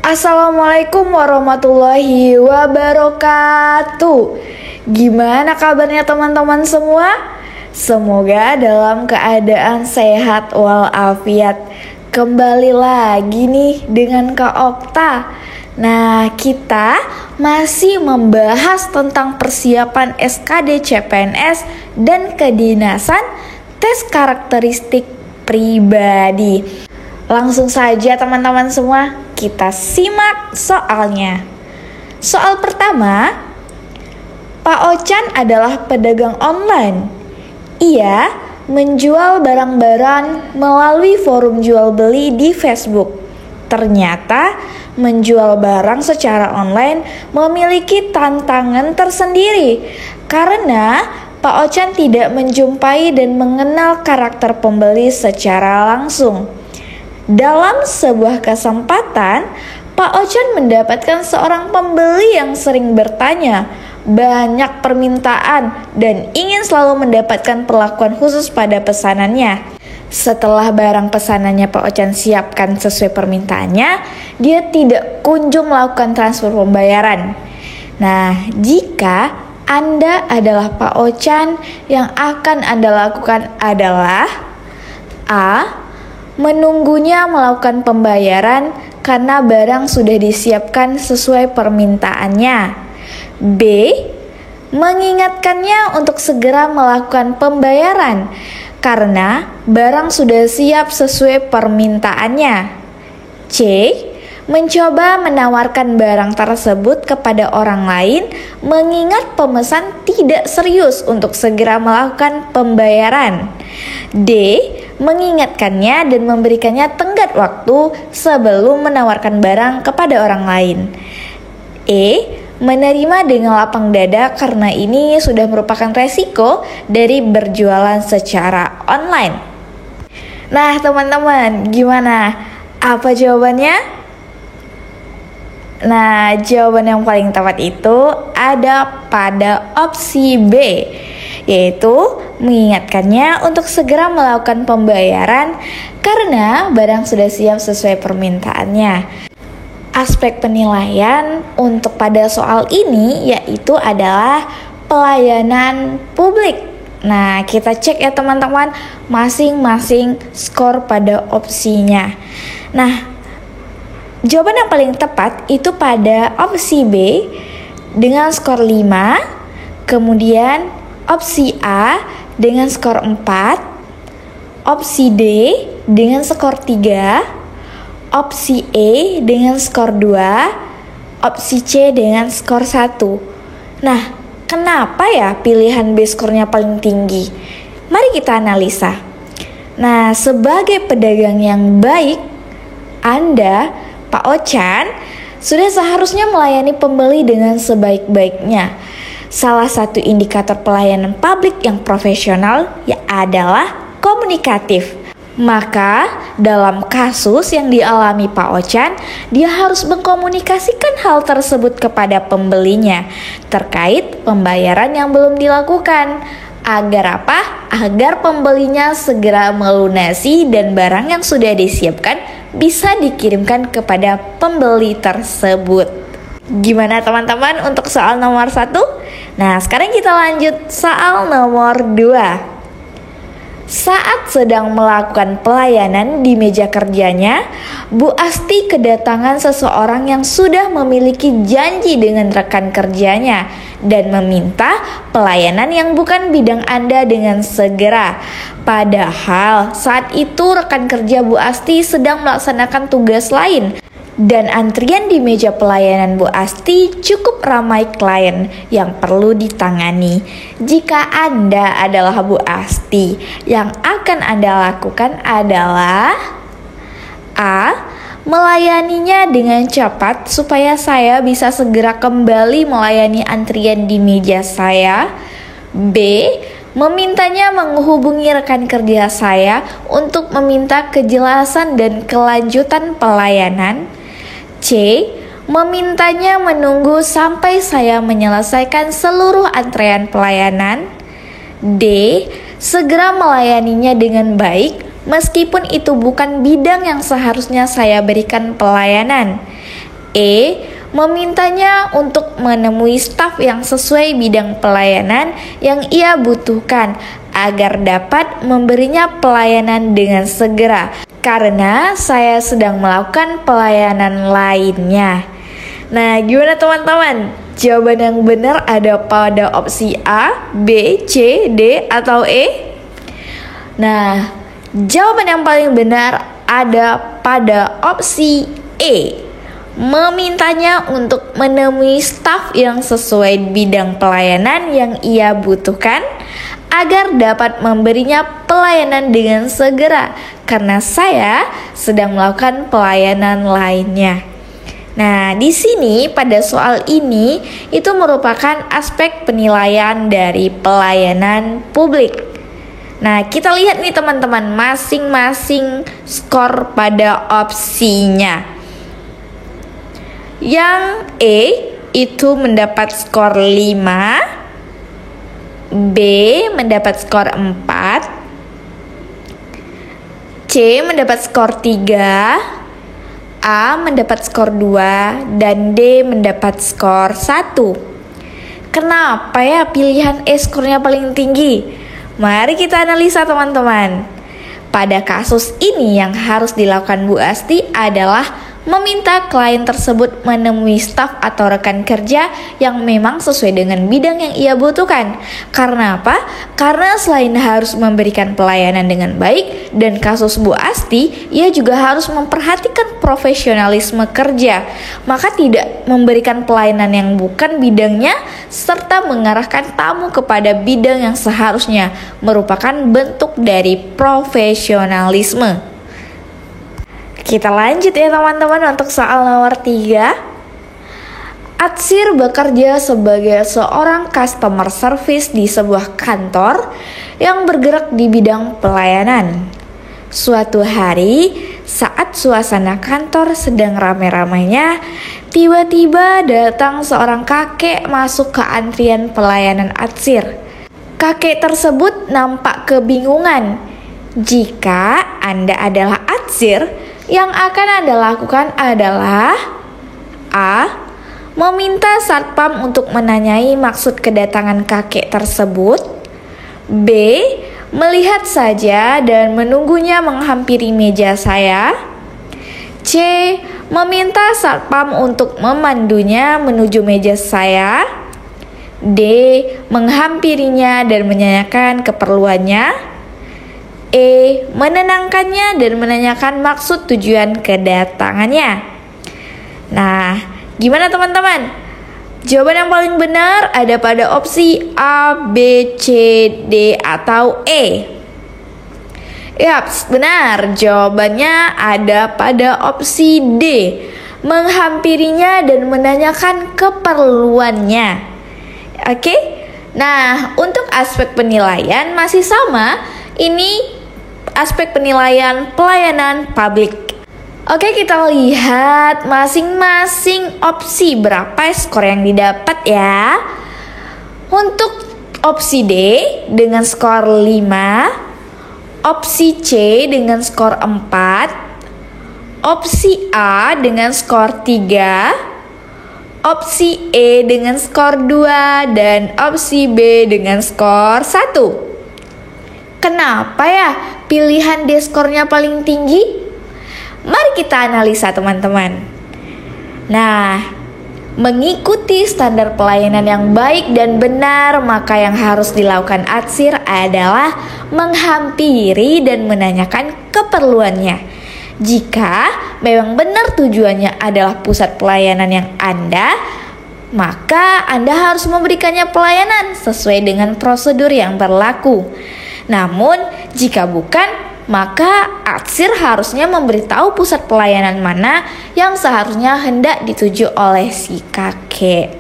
Assalamualaikum warahmatullahi wabarakatuh. Gimana kabarnya teman-teman semua? Semoga dalam keadaan sehat walafiat. Kembali lagi nih dengan Kak Okta. Nah, kita masih membahas tentang persiapan SKD CPNS dan kedinasan tes karakteristik pribadi. Langsung saja teman-teman semua, kita simak soalnya. Soal pertama, Pak Ochan adalah pedagang online. Ia menjual barang-barang melalui forum jual beli di Facebook. Ternyata menjual barang secara online memiliki tantangan tersendiri karena Pak Ochan tidak menjumpai dan mengenal karakter pembeli secara langsung. Dalam sebuah kesempatan, Pak Ochan mendapatkan seorang pembeli yang sering bertanya, banyak permintaan, dan ingin selalu mendapatkan perlakuan khusus pada pesanannya. Setelah barang pesanannya Pak Ochan siapkan sesuai permintaannya, dia tidak kunjung melakukan transfer pembayaran. Nah, jika Anda adalah Pak Ochan, yang akan Anda lakukan adalah A. Menunggunya melakukan pembayaran karena barang sudah disiapkan sesuai permintaannya. B. Mengingatkannya untuk segera melakukan pembayaran karena barang sudah siap sesuai permintaannya. C. Mencoba menawarkan barang tersebut kepada orang lain mengingat pemesan tidak serius untuk segera melakukan pembayaran. D. Mengingatkannya dan memberikannya tenggat waktu sebelum menawarkan barang kepada orang lain. E. Menerima dengan lapang dada karena ini sudah merupakan resiko dari berjualan secara online. Nah teman-teman, gimana? Apa jawabannya? Nah, jawaban yang paling tepat itu ada pada opsi B, yaitu mengingatkannya untuk segera melakukan pembayaran karena barang sudah siap sesuai permintaannya. Aspek penilaian untuk pada soal ini yaitu adalah pelayanan publik. Nah, kita cek ya teman-teman masing-masing skor pada opsinya. Nah, jawaban yang paling tepat itu pada opsi B dengan skor 5, kemudian opsi A dengan skor 4, opsi D dengan skor 3, opsi E dengan skor 2, opsi C dengan skor 1. Nah, kenapa ya pilihan B skornya paling tinggi? Mari kita analisa. Nah, sebagai pedagang yang baik, Anda, Pak Ochan, sudah seharusnya melayani pembeli dengan sebaik-baiknya. Salah satu indikator pelayanan publik yang profesional adalah komunikatif. Maka, dalam kasus yang dialami Pak Ochan, dia harus mengkomunikasikan hal tersebut kepada pembelinya terkait pembayaran yang belum dilakukan. Agar apa? Agar pembelinya segera melunasi dan barang yang sudah disiapkan bisa dikirimkan kepada pembeli tersebut. Gimana teman-teman untuk soal nomor 1? Nah, sekarang kita lanjut soal nomor 2. Saat sedang melakukan pelayanan di meja kerjanya, Bu Asti kedatangan seseorang yang sudah memiliki janji dengan rekan kerjanya dan meminta pelayanan yang bukan bidang Anda dengan segera. Padahal saat itu rekan kerja Bu Asti sedang melaksanakan tugas lain. Dan antrian di meja pelayanan Bu Asti cukup ramai klien yang perlu ditangani. Jika Anda adalah Bu Asti, yang akan Anda lakukan adalah A. Melayaninya dengan cepat supaya saya bisa segera kembali melayani antrian di meja saya. B. Memintanya menghubungi rekan kerja saya untuk meminta kejelasan dan kelanjutan pelayanan. C. Memintanya menunggu sampai saya menyelesaikan seluruh antrean pelayanan. D. Segera melayaninya dengan baik meskipun itu bukan bidang yang seharusnya saya berikan pelayanan. E. Memintanya untuk menemui staf yang sesuai bidang pelayanan yang ia butuhkan agar dapat memberinya pelayanan dengan segera, karena saya sedang melakukan pelayanan lainnya. Nah, gimana teman-teman? Jawaban yang benar ada pada opsi A, B, C, D, atau E? Nah, jawaban yang paling benar ada pada opsi E. Memintanya untuk menemui staf yang sesuai bidang pelayanan yang ia butuhkan agar dapat memberinya pelayanan dengan segera, karena saya sedang melakukan pelayanan lainnya. Nah, di sini pada soal ini itu merupakan aspek penilaian dari pelayanan publik. Nah, kita lihat nih teman-teman, masing-masing skor pada opsinya. Yang E itu mendapat skor 5, B mendapat skor 4, C mendapat skor 3, A mendapat skor 2, dan D mendapat skor 1. Kenapa ya pilihan E skornya paling tinggi? Mari kita analisa teman-teman. Pada kasus ini yang harus dilakukan Bu Asti adalah meminta klien tersebut menemui staf atau rekan kerja yang memang sesuai dengan bidang yang ia butuhkan. Karena apa? Karena selain harus memberikan pelayanan dengan baik dan kasus Bu Asti, ia juga harus memperhatikan profesionalisme kerja. Maka tidak memberikan pelayanan yang bukan bidangnya serta mengarahkan tamu kepada bidang yang seharusnya merupakan bentuk dari profesionalisme. Kita lanjut ya teman-teman untuk soal nomor 3. Atsir bekerja sebagai seorang customer service di sebuah kantor yang bergerak di bidang pelayanan. Suatu hari, saat suasana kantor sedang ramai-ramainya, tiba-tiba datang seorang kakek masuk ke antrian pelayanan Atsir. Kakek tersebut nampak kebingungan. Jika Anda adalah Atsir, yang akan Anda lakukan adalah A. Meminta satpam untuk menanyai maksud kedatangan kakek tersebut. B. Melihat saja dan menunggunya menghampiri meja saya. C. Meminta satpam untuk memandunya menuju meja saya. D. Menghampirinya dan menanyakan keperluannya. E. Menenangkannya dan menanyakan maksud tujuan kedatangannya. Nah, gimana teman-teman? Jawaban yang paling benar ada pada opsi A, B, C, D, atau E. Yaps, benar. Jawabannya ada pada opsi D. Menghampirinya dan menanyakan keperluannya. Oke? Nah, untuk aspek penilaian masih sama. Ini aspek penilaian pelayanan publik. Oke, kita lihat masing-masing opsi berapa skor yang didapat ya. Untuk opsi D dengan skor 5, opsi C dengan skor 4, opsi A dengan skor 3, opsi E dengan skor 2, dan opsi B dengan skor 1. Kenapa ya pilihan D skornya paling tinggi? Mari kita analisa teman-teman. Nah, mengikuti standar pelayanan yang baik dan benar, maka yang harus dilakukan Atsir adalah menghampiri dan menanyakan keperluannya. Jika memang benar tujuannya adalah pusat pelayanan yang Anda, maka Anda harus memberikannya pelayanan sesuai dengan prosedur yang berlaku. Namun, jika bukan, maka Atsir harusnya memberitahu pusat pelayanan mana yang seharusnya hendak dituju oleh si kakek.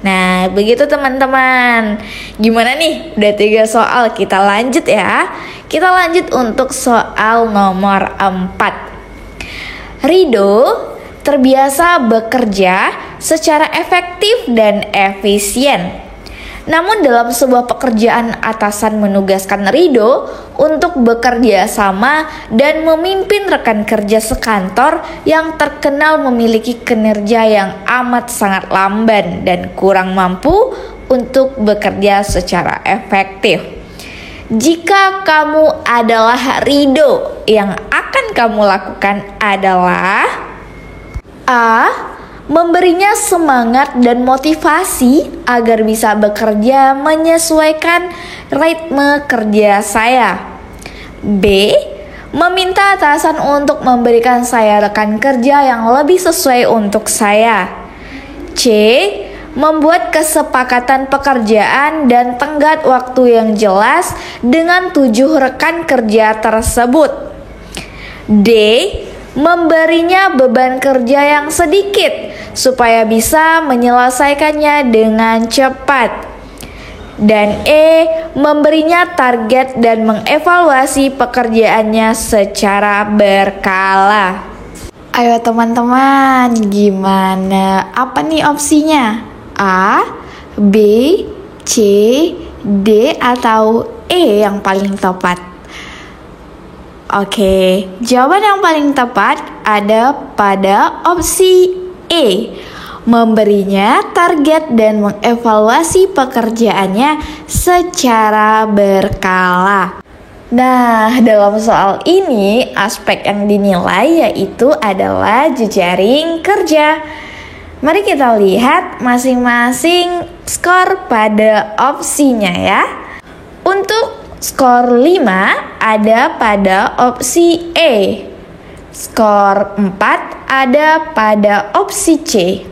Nah, begitu teman-teman. Gimana nih? Udah 3 soal, kita lanjut ya. Kita lanjut untuk soal nomor 4. Rido terbiasa bekerja secara efektif dan efisien. Namun dalam sebuah pekerjaan, atasan menugaskan Rido untuk bekerja sama dan memimpin rekan kerja sekantor yang terkenal memiliki kinerja yang amat sangat lamban dan kurang mampu untuk bekerja secara efektif. Jika kamu adalah Rido, yang akan kamu lakukan adalah A. Memberinya semangat dan motivasi agar bisa bekerja menyesuaikan ritme kerja saya. B. Meminta atasan untuk memberikan saya rekan kerja yang lebih sesuai untuk saya. C. Membuat kesepakatan pekerjaan dan tenggat waktu yang jelas dengan 7 rekan kerja tersebut. D. Memberinya beban kerja yang sedikit supaya bisa menyelesaikannya dengan cepat. Dan E. Memberinya target dan mengevaluasi pekerjaannya secara berkala. Ayo teman-teman, gimana? Apa nih opsinya? A, B, C, D, atau E yang paling tepat? Oke, jawaban yang paling tepat ada pada opsi E. Memberinya target dan mengevaluasi pekerjaannya secara berkala. Nah, dalam soal ini aspek yang dinilai yaitu adalah jejaring kerja. Mari kita lihat masing-masing skor pada opsinya ya. Untuk skor 5 ada pada opsi E. Skor 4 ada pada opsi C.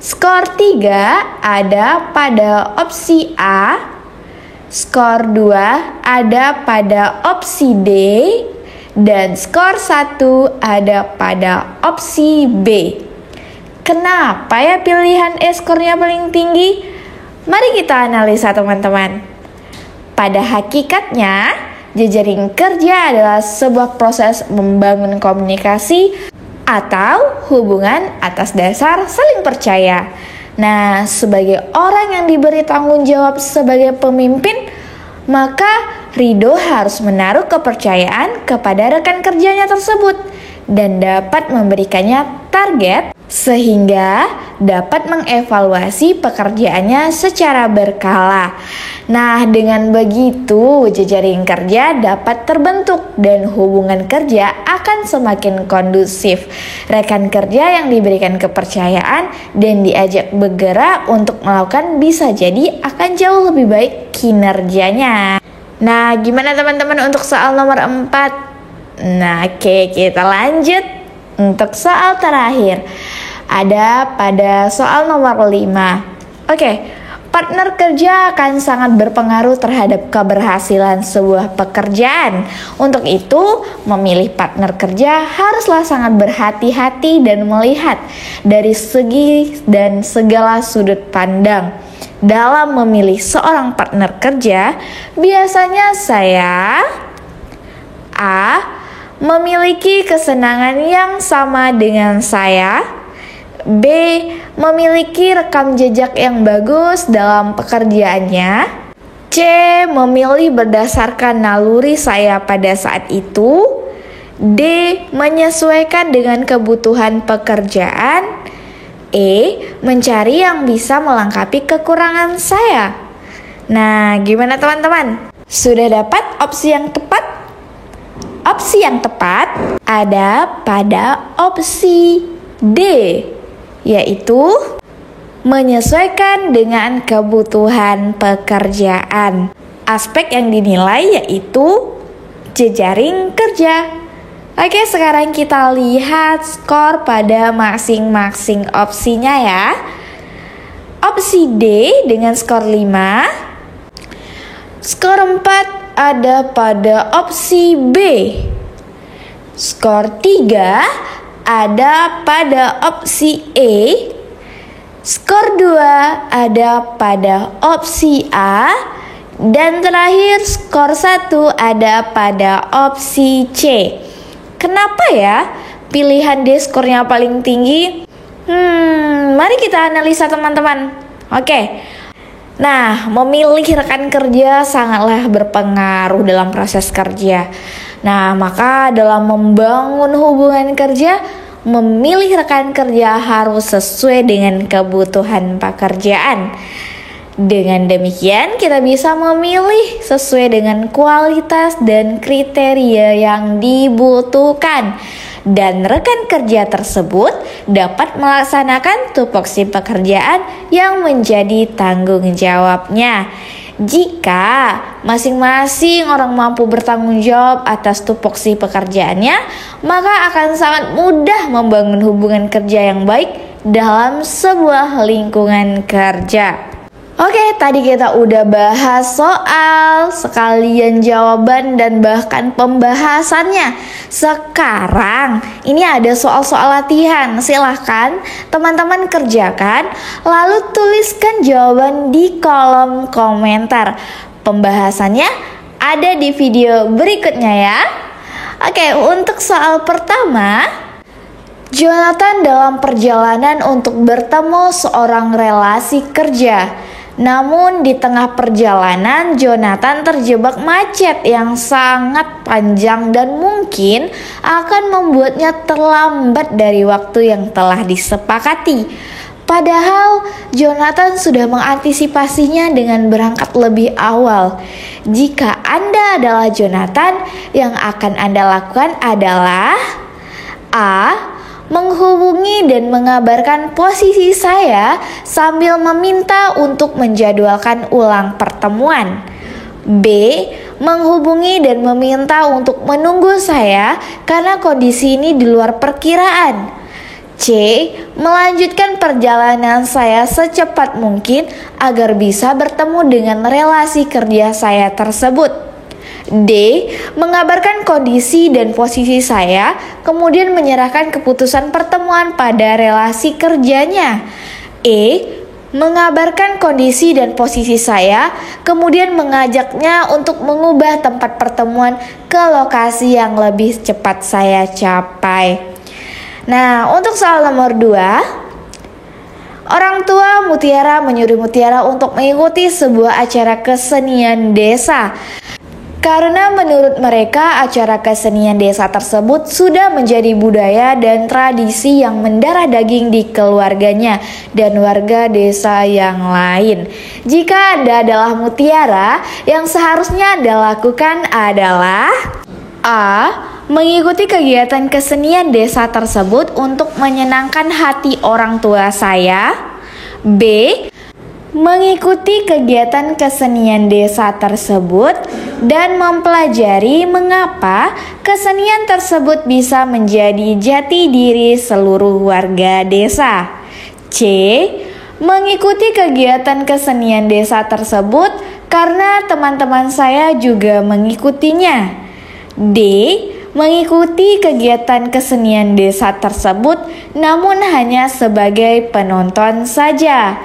Skor 3 ada pada opsi A. Skor 2 ada pada opsi D. Dan skor 1 ada pada opsi B. Kenapa ya pilihan E skornya paling tinggi? Mari kita analisa teman-teman. Pada hakikatnya, jejaring kerja adalah sebuah proses membangun komunikasi atau hubungan atas dasar saling percaya. Nah, sebagai orang yang diberi tanggung jawab sebagai pemimpin, maka Rido harus menaruh kepercayaan kepada rekan kerjanya tersebut dan dapat memberikannya target sehingga dapat mengevaluasi pekerjaannya secara berkala. Nah, dengan begitu jejaring kerja dapat terbentuk dan hubungan kerja akan semakin kondusif. Rekan kerja yang diberikan kepercayaan dan diajak bergerak untuk melakukan bisa jadi akan jauh lebih baik kinerjanya. Nah, gimana teman-teman untuk soal nomor 4? Nah, oke, kita lanjut untuk soal terakhir. Ada pada soal nomor 5. Oke, partner kerja akan sangat berpengaruh terhadap keberhasilan sebuah pekerjaan. Untuk itu, memilih partner kerja haruslah sangat berhati-hati dan melihat dari segi dan segala sudut pandang. Dalam memilih seorang partner kerja, biasanya saya A. Memiliki kesenangan yang sama dengan saya. B. Memiliki rekam jejak yang bagus dalam pekerjaannya. C. Memilih berdasarkan naluri saya pada saat itu. D. Menyesuaikan dengan kebutuhan pekerjaan. E. Mencari yang bisa melengkapi kekurangan saya. Nah, gimana teman-teman? Sudah dapat opsi yang tepat? Opsi yang tepat ada pada opsi D, yaitu menyesuaikan dengan kebutuhan pekerjaan. Aspek yang dinilai yaitu jejaring kerja. Oke, sekarang kita lihat skor pada masing-masing opsinya ya. Opsi D dengan skor 5. Skor 4 ada pada opsi B. Skor 3 ada pada opsi E. Skor 2 ada pada opsi A. Dan terakhir skor 1 ada pada opsi C. Kenapa ya pilihan D skornya paling tinggi? Mari kita analisa teman-teman. Oke. Nah, memilih rekan kerja sangatlah berpengaruh dalam proses kerja. Nah, maka dalam membangun hubungan kerja, memilih rekan kerja harus sesuai dengan kebutuhan pekerjaan. Dengan demikian, kita bisa memilih sesuai dengan kualitas dan kriteria yang dibutuhkan. Dan rekan kerja tersebut dapat melaksanakan tupoksi pekerjaan yang menjadi tanggung jawabnya. Jika masing-masing orang mampu bertanggung jawab atas tupoksi pekerjaannya, maka akan sangat mudah membangun hubungan kerja yang baik dalam sebuah lingkungan kerja. Oke, tadi kita udah bahas soal, sekalian jawaban dan bahkan pembahasannya. Sekarang ini ada soal-soal latihan. Silahkan teman-teman kerjakan, lalu tuliskan jawaban di kolom komentar. Pembahasannya ada di video berikutnya ya. Oke, untuk soal pertama, Jonathan dalam perjalanan untuk bertemu seorang relasi kerja. Namun di tengah perjalanan Jonathan terjebak macet yang sangat panjang dan mungkin akan membuatnya terlambat dari waktu yang telah disepakati. Padahal Jonathan sudah mengantisipasinya dengan berangkat lebih awal. Jika Anda adalah Jonathan, yang akan Anda lakukan adalah A. Menghubungi dan mengabarkan posisi saya sambil meminta untuk menjadwalkan ulang pertemuan. B. Menghubungi dan meminta untuk menunggu saya karena kondisi ini di luar perkiraan. C. Melanjutkan perjalanan saya secepat mungkin agar bisa bertemu dengan relasi kerja saya tersebut. D. Mengabarkan kondisi dan posisi saya, kemudian menyerahkan keputusan pertemuan pada relasi kerjanya. E. Mengabarkan kondisi dan posisi saya, kemudian mengajaknya untuk mengubah tempat pertemuan ke lokasi yang lebih cepat saya capai. Nah, untuk soal nomor 2, orang tua Mutiara menyuruh Mutiara untuk mengikuti sebuah acara kesenian desa. Karena menurut mereka acara kesenian desa tersebut sudah menjadi budaya dan tradisi yang mendarah daging di keluarganya dan warga desa yang lain. Jika Anda adalah Mutiara, yang seharusnya Anda lakukan adalah A. Mengikuti kegiatan kesenian desa tersebut untuk menyenangkan hati orang tua saya. B. Mengikuti kegiatan kesenian desa tersebut dan mempelajari mengapa kesenian tersebut bisa menjadi jati diri seluruh warga desa. C. Mengikuti kegiatan kesenian desa tersebut karena teman-teman saya juga mengikutinya. D. Mengikuti kegiatan kesenian desa tersebut namun hanya sebagai penonton saja.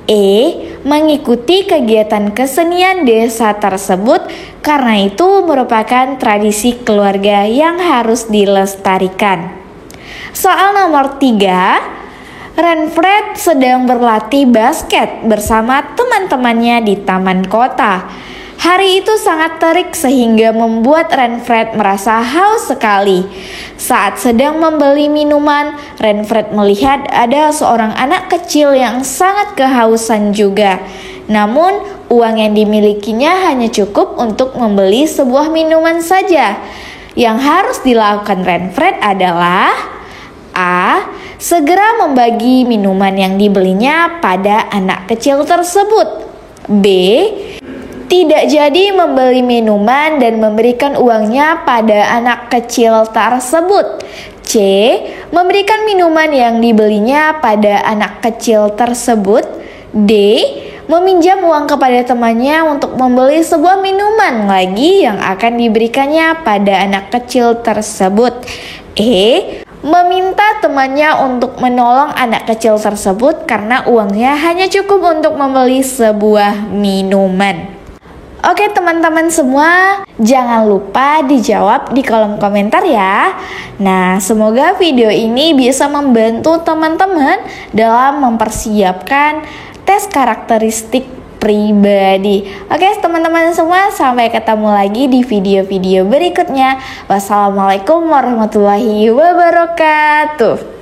E. Mengikuti kegiatan kesenian desa tersebut karena itu merupakan tradisi keluarga yang harus dilestarikan. Soal nomor 3, Renfred sedang berlatih basket bersama teman-temannya di taman kota. Hari itu sangat terik sehingga membuat Renfred merasa haus sekali. Saat sedang membeli minuman, Renfred melihat ada seorang anak kecil yang sangat kehausan juga. Namun, uang yang dimilikinya hanya cukup untuk membeli sebuah minuman saja. Yang harus dilakukan Renfred adalah A. Segera membagi minuman yang dibelinya pada anak kecil tersebut. B. Tidak jadi membeli minuman dan memberikan uangnya pada anak kecil tersebut. C. Memberikan minuman yang dibelinya pada anak kecil tersebut. D. Meminjam uang kepada temannya untuk membeli sebuah minuman lagi yang akan diberikannya pada anak kecil tersebut. E. Meminta temannya untuk menolong anak kecil tersebut karena uangnya hanya cukup untuk membeli sebuah minuman. Oke teman-teman semua, jangan lupa dijawab di kolom komentar ya. Nah, semoga video ini bisa membantu teman-teman dalam mempersiapkan tes karakteristik pribadi. Oke teman-teman semua, sampai ketemu lagi di video-video berikutnya. Wassalamualaikum warahmatullahi wabarakatuh.